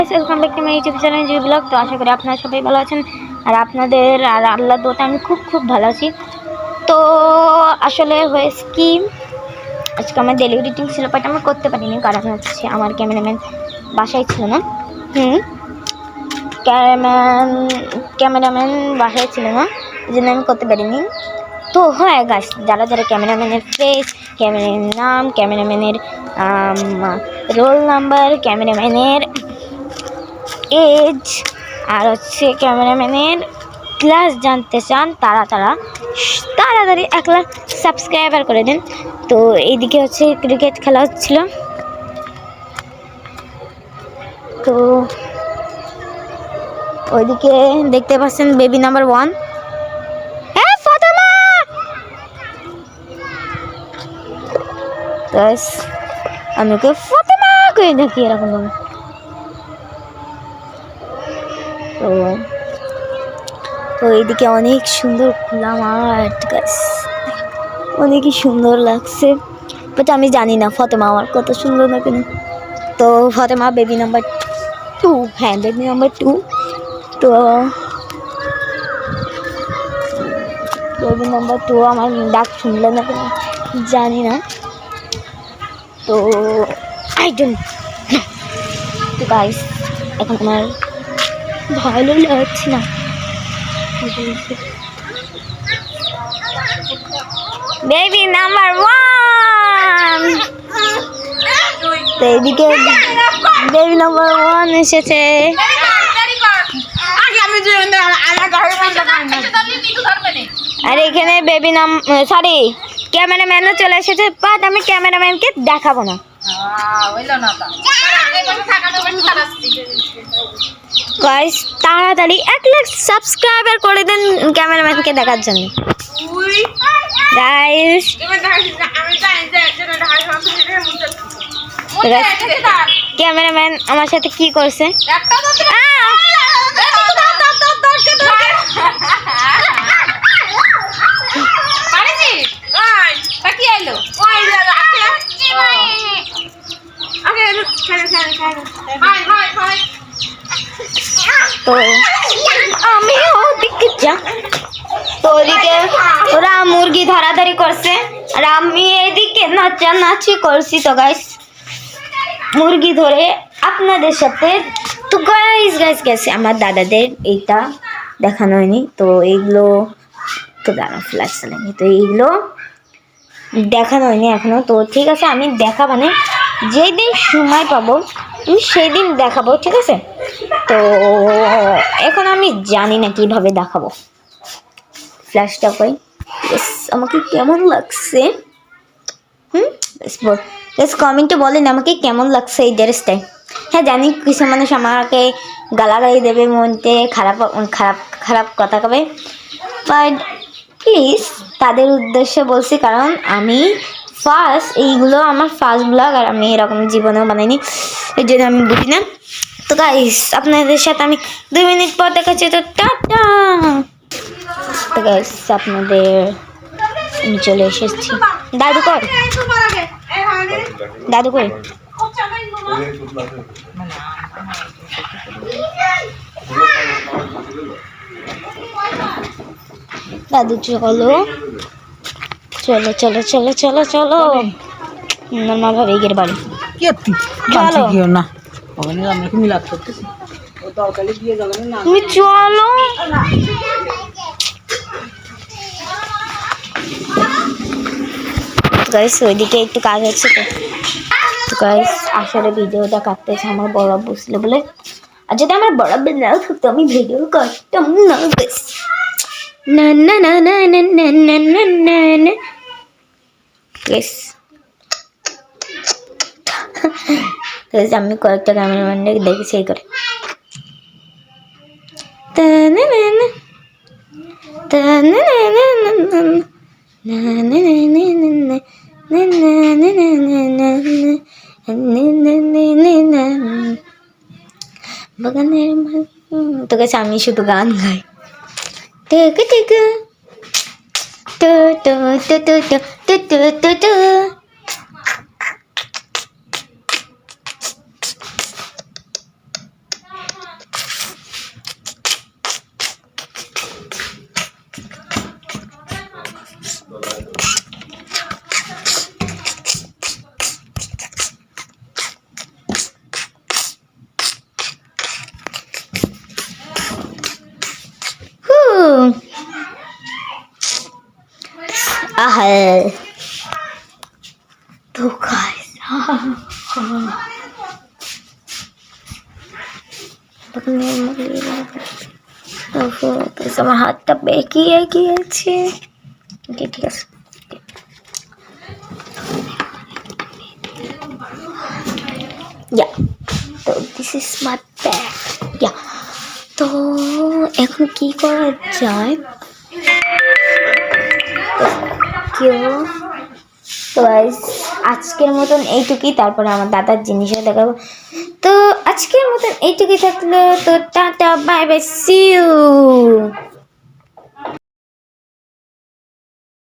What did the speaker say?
Welcome back to my YouTube channel G blog. তো আশা করি আপনারা সবাই ভালো আছেন আর আপনাদের আর আল্লাহর দোয়াতে আমি খুব ভালো আছি। তো আসলে হয়েছে কি, আজকে আমার ডেলি এডিটিং ছিল, বাট আমি করতে পারিনি কারণ হচ্ছে আমার ক্যামেরাম্যান বাসায় ছিল না। ক্যামেরাম্যান বাসায় ছিল না, এই জন্য আমি করতে পারিনি। তো হ্যাঁ গাইস, যারা যারা ক্যামেরাম্যানের ফেস, ক্যামেরাম্যানের নাম, ক্যামেরাম্যানের রোল নাম্বার, ক্যামেরাম্যানের এজ আর হচ্ছে ক্যামেরাম্যানের ক্লাস জানতে চান, তাড়াতাড়ি 1 লাখ সাবস্ক্রাইবার করে দিন। তো এইদিকে হচ্ছে ক্রিকেট খেলা হচ্ছিল, তো ওইদিকে দেখতে পাচ্ছেন বেবি নাম্বার 1। হ্যাঁ ফাতেমা, আমি ওকে ফাতেমা করে দেখি এরকম ভাবে। তো এইদিকে অনেক সুন্দর খোলা মাঠ গাছ, অনেকই সুন্দর লাগছে, বাট আমি জানি না ফাতেমা আমার কত সুন্দর না কেন। তো ফাতেমা বেবি নাম্বার 2, হ্যাঁ বেবি নাম্বার 2। তো বেবি নাম্বার 2 আমার ডাক শুনলে না কেন জানি না, তো আই ডোন্ট নো। তো গাইস এখন আমার ভালো লাগছে না। বেবি নাম্বার 1, তো এদিকে বেবি নাম্বার 1 এসেছে। আর এখানে বেবি ক্যামেরাম্যানও চলে এসেছে, বাট আমি ক্যামেরাম্যানকে দেখাবো না। গাইস তাড়াতাড়ি 1 লাখ সাবস্ক্রাইবার করে দেন ক্যামেরাম্যানকে দেখার জন্য। গাইস ক্যামেরাম্যান আমার সাথে কি করছে, তো আমি ওদিকে যা, তো ওদিকে ওরা মুরগি ধরাধরি করছে আর আমি এদিকে নাচানাচি করছি। তো গাইস মুরগি ধরে আপনাদের সাথে, তো গাইস গেছে আমার দাদাদের এইটা দেখানো হয়নি, তো এইগুলো তো দাঁড়া ফ্ল্যাশ চালানি, তো এইগুলো দেখানো হয়নি এখনো। তো ঠিক আছে, আমি দেখাবানে যেই দিন সময় পাবো আমি সেই দিন দেখাবো, ঠিক আছে। তো এখন আমি জানি না কিভাবে দেখাবো। ফ্ল্যাশটা পাই, আমাকে কেমন লাগছে কমেন্টে বলেন আমাকে কেমন লাগছে এই ড্রেসটাই। হ্যাঁ জানি কিছু মানুষ আমাকে গালাগালি দেবে, মনতে খারাপ খারাপ খারাপ কথা কবে, বাট প্লিজ তাদের উদ্দেশ্যে বলছি, কারণ আমি এইগুলো আমার ফার্স্ট ব্লগ আর আমি এরকম জীবনেও বানাইনি, এই জন্য আমি বুঝি না। তো গাইস আপনাদের সাথে আমি 2 মিনিট পর দেখাচ্ছি, তো টাটা। তো গাইস আপনাদের আমি চলে এসেছি। দাদু কই, দাদু কই, দাদু চলো চলো চলো চলো চলো চলো নর্মা ভাবে গের বাড়ি চলো না, তুমি চলো। গাইস ওইদিকে একটু কাজ হচ্ছে, তো গাইস আসলে ভিডিওটা কাটতেছে আমার বড় আব্বু ছিল বলে, আর যদি আমার বড় আব্বু নাও থাকতো আমি ভিডিও কাটতাম না। গাইস না না না না না না না না না না গাইস, গাইস আমি কয়েকটা ক্যামেরাম্যানকে দেখেছি এই করে তা না না না তা না না না না না না না না না বাগানের। তো গেছে আমি শুধু গান গাই, টেকু টেকু টু টু টু টু টু টু টু টু। তো গাইস আমার হাতটা বেঁকিয়ে গিয়েছে। ঠিক আছে, তো দিস ইজ মাই ব্যাগ। তো এখন কি করা যায়? তো গাইস আজকের মতন এইটুকুই, তারপরে আমার দাদার জিনিসও দেখাবো। তো আজকের মতন এইটুকুই থাকলো, তো tata bye bye, see you.